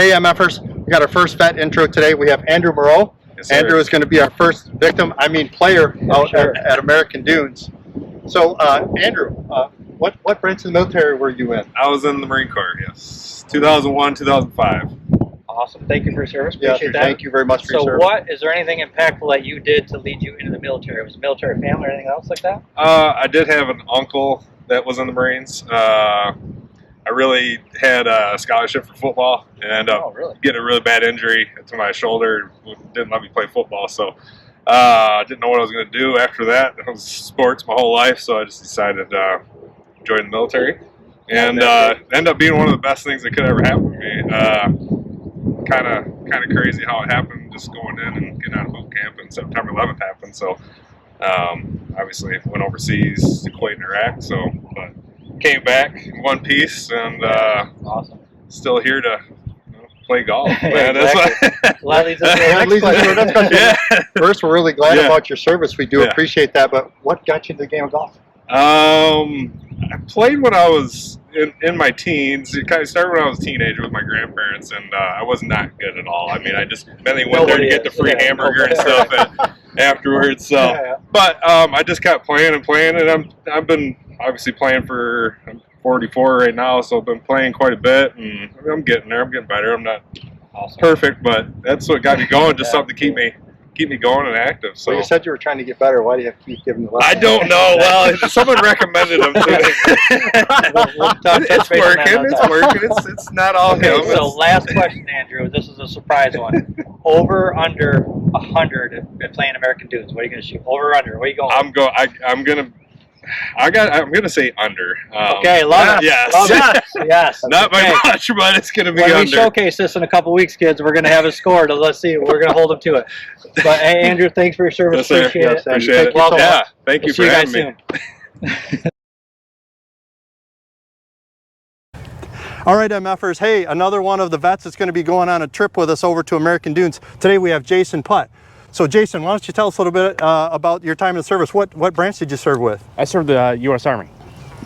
Hey, MFers, we got our first vet intro today. We have Andrew Moreau. Yes, sir. Andrew is going to be our first player out at American Dunes. So, Andrew, what branch of the military were you in? I was in the Marine Corps, yes. 2001, 2005. Awesome. Thank you for your service. Yeah, Appreciate that. thank you very much for your So service. is there anything impactful that you did to lead you into the military? Was it military family or anything else like that? I did have an uncle that was in the Marines. I really had a scholarship for football and ended up getting a really bad injury to my shoulder. Didn't let me play football, so I didn't know what I was going to do after that. It was sports my whole life, so I just decided to join the military. And ended up being one of the best things that could ever happen to me. Kind of crazy how it happened, just going in and getting out of boot camp, and September 11th happened. So obviously went overseas to Kuwait and Iraq. So, but came back in one piece, and Awesome. still here to play golf. Man. Exactly. Well, that leads us to the next question. Yeah. First, we're really glad about your service. We do Yeah. appreciate that. But what got you into the game of golf? I played when I was in my teens. It kind of started when I was a teenager with my grandparents, and I was not good at all. I mean, I just mainly went there to get the free hamburger and stuff afterwards. So, but I just kept playing, and I've been obviously playing for. I'm 44 right now, so I've been playing quite a bit, and I'm getting there. I'm getting better. I'm not perfect, but that's what got me going. Just something to keep me going and active. So Well, you said you were trying to get better. Why do you have to keep giving the I don't know. Well, someone recommended them to me. It's working. It's not all Okay, him. so last question, Andrew. This is a surprise one. Over, under 100 playing American Dunes. What are you going to shoot? Over, under? Where are you going? I'm gonna say under. Okay, love it. Yes. Love it. Yes. Not by much, but it's gonna be When under. we showcase this in a couple weeks, kids, we're going to have a score. Let's see. We're going to hold them to it. But hey, Andrew, thanks for your service. Yes, sir. Appreciate it. Appreciate it. Welcome. Yeah, thank you We'll for see you having guys me. soon. All right, MFers. Hey, another one of the vets that's going to be going on a trip with us over to American Dunes. Today we have Jason Putt. So Jason, why don't you tell us a little bit about your time in the service? What branch did you serve with? I served the U.S. Army.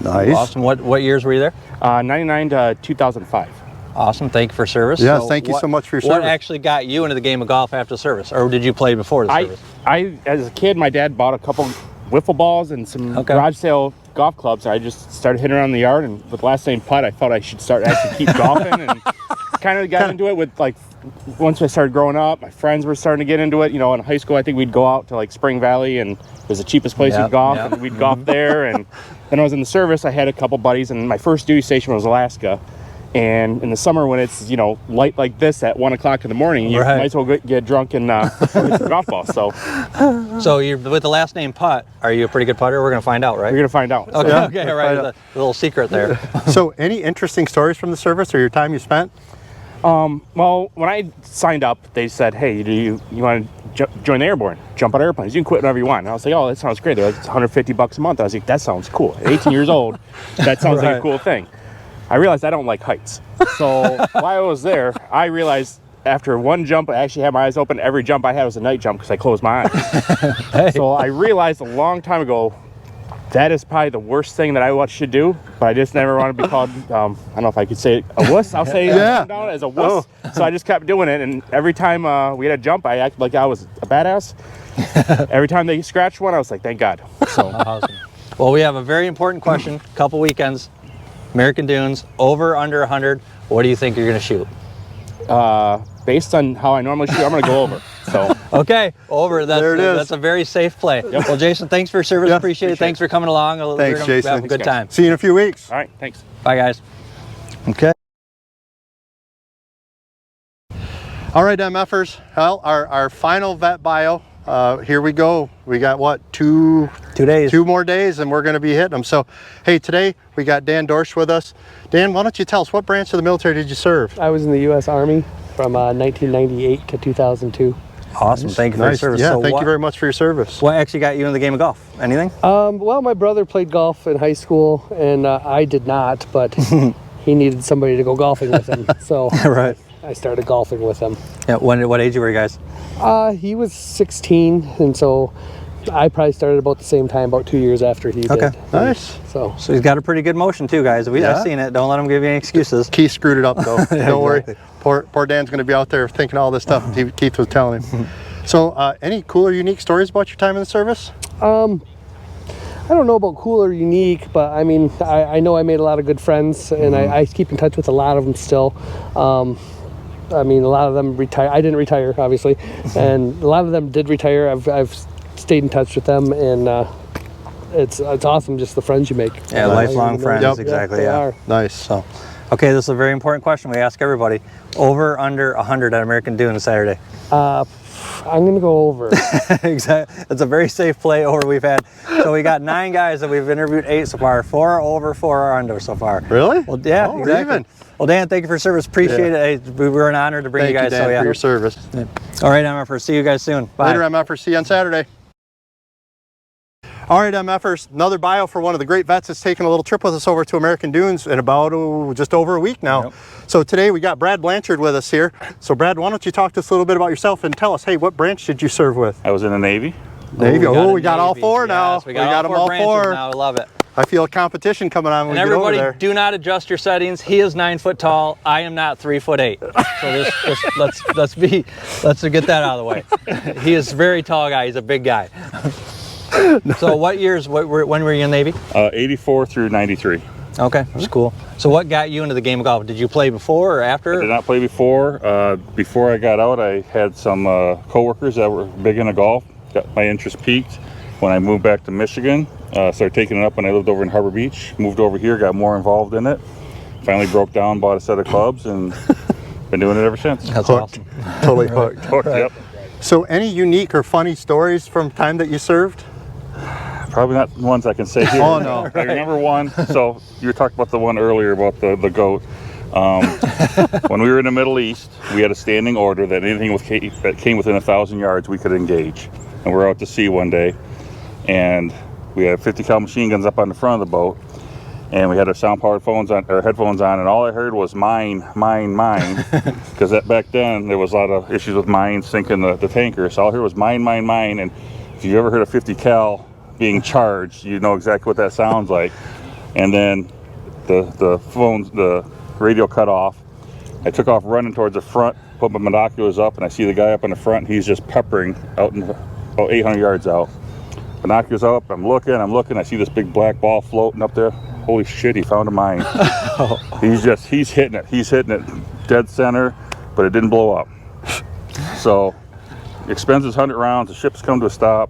Nice. Awesome. What years were you there? 99 to 2005. Awesome. Thank you for service. Yes, So thank you so much for your What service. actually got you into the game of golf after service, or did you play before the service? I, as a kid, my dad bought a couple wiffle balls and some garage sale golf clubs. I just started hitting around the yard, and with the last name Putt, I thought I should start actually keep golfing, and kind of got into it with once I started growing up, my friends were starting to get into it. You know, in high school, I think we'd go out to Spring Valley, and it was the cheapest place to golf, and we'd golf there. And then I was in the service. I had a couple buddies, and my first duty station was Alaska. And in the summer, when it's light like this at 1 o'clock in the morning, you might as well get drunk and hit some golf balls. So you're with the last name Putt. Are you a pretty good putter? We're going to find out, right? We're going to find out. Okay, Yeah, okay, we'll all right. find A little secret there. So any interesting stories from the service or your time you spent? Well, when I signed up, they said, "Hey, do you want to join the airborne? Jump out of airplanes. You can quit whenever you want." And I was like, "Oh, that sounds great." They're like, "It's $150 a month." I was like, "That sounds cool." At 18 years old, that sounds like a cool thing. I realized I don't like heights. So while I was there, I realized after one jump, I actually had my eyes open. Every jump I had was a night jump because I closed my eyes. So I realized a long time ago, that is probably the worst thing that I should do, but I just never want to be called, I don't know if I could say it, a wuss. I'll say down as a wuss. So I just kept doing it, and every time we had a jump, I acted like I was a badass. Every time they scratched one, I was like, thank God. So. Awesome. Well, we have a very important question. Couple weekends, American Dunes, over, under 100. What do you think you're going to shoot? Based on how I normally shoot, I'm going to go over. So. Okay, over. There it is. That's a very safe play. Yep. Well, Jason, thanks for your service. Appreciate it. Thanks for coming along. Thanks, We're Jason. Have a good time. See you in a few weeks. All right, thanks. Bye, guys. Okay. All right, MFers. Well, our final vet bio. Here we go. We got what, 2 days. 2 more days, and we're going to be hitting them. So, hey, today we got Dan Dorsch with us. Dan, why don't you tell us, what branch of the military did you serve? I was in the U.S. Army from 1998 to 2002. Awesome. Thank you for your service. Yeah, So thank you very much for your service. What actually got you in the game of golf? Anything? Well, my brother played golf in high school, and I did not, but he needed somebody to go golfing with him. So Right. I started golfing with him. Yeah. What age were you guys? He was 16, and so I probably started about the same time, about 2 years after he Okay. did. Nice. So So he's got a pretty good motion too, guys. I've Yeah. seen it. Don't let him give you any excuses. Keith screwed it up though. Don't worry. exactly. Poor Dan's going to be out there thinking all this stuff Keith was telling him. So, any cool or unique stories about your time in the service? I don't know about cool or unique, but I mean, I know I made a lot of good friends, and I keep in touch with a lot of them still. I mean, a lot of them retire. I didn't retire, obviously, and a lot of them did retire. I've stayed in touch with them, and it's awesome just the friends you make. Yeah, lifelong friends. Yep. Exactly. They Yeah. are. Nice. So, okay, this is a very important question we ask everybody. Over, under 100 at American Dunes Saturday. I'm gonna go over. Exactly. It's a very safe play over we've had. So we got 9 guys that we've interviewed, 8 so far. 4 are over, 4 are under so far. Really? Well, yeah, Oh, we're exactly. even. Well, Dan, thank you for your service. Appreciate it. Hey, we were an honor to bring Thank you guys. Dan, so yeah. for your service. All right, MFers. See you guys soon. Bye. Later, MFers. See you on Saturday. All right, MFers. Another bio for one of the great vets that's taking a little trip with us over to American Dunes in about just over a week now. Yep. So today we got Brad Blanchard with us here. So Brad, why don't you talk to us a little bit about yourself and tell us, hey, what branch did you serve with? I was in the Navy. Navy. a We got all Navy. 4 now. Yes, we got them all all branches 4. now. I love it. I feel a competition coming on when And we get over everybody, there. do not adjust your settings. He is 9 foot tall. I am not 3'8". So let's get that out of the way. He is a very tall guy. He's a big guy. So when were you in the Navy? 84 through 93. Okay, that's cool. So what got you into the game of golf? Did you play before or after? I did not play before. Before I got out, I had some coworkers that were big into golf. Got my interest peaked when I moved back to Michigan. Started taking it up when I lived over in Harbor Beach. Moved over here, got more involved in it. Finally broke down, bought a set of clubs, and been doing it ever since. That's Hooked. awesome. Totally hooked. Hooked, Yep. So any unique or funny stories from time that you served? Probably not ones I can say here. Oh, no. I remember one. So you were talking about the one earlier about the goat. When we were in the Middle East, we had a standing order that anything that came within 1,000 yards we could engage. And we're out to sea one day, and we had 50 cal machine guns up on the front of the boat, and we had our sound-powered headphones on, and all I heard was mine, mine, mine, because back then there was a lot of issues with mines sinking the tanker. So all I heard was mine, mine, mine, and if you ever heard a 50 cal being charged, you know exactly what that sounds like. And then the radio cut off. I took off running towards the front, put my binoculars up, and I see the guy up in the front, and he's just peppering out in about 800 yards out. Binoculars up, I'm looking, I see this big black ball floating up there. Holy shit, he found a mine. He's hitting it dead center, but it didn't blow up. So, expenses 100 rounds, the ship's come to a stop.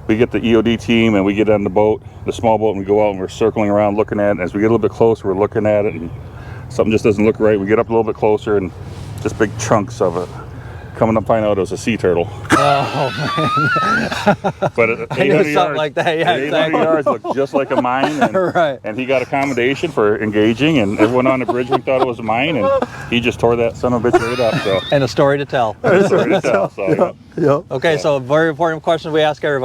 We get the EOD team and we get on the boat, the small boat, and we go out and we're circling around looking at it. As we get a little bit closer, we're looking at it, and something just doesn't look right. We get up a little bit closer, and just big chunks of it. Coming up, find out it was a sea turtle. Oh, man. But at I knew 800 something yards, like that. Yeah, at 800 exactly. yards looked just like a mine, and, Right. and he got accommodation for engaging, and everyone on the bridge we thought it was a mine, and he just tore that son of a bitch right up. So, And a story to tell. sorry to tell. So, yeah. Yep. Okay, so very important question we ask everybody.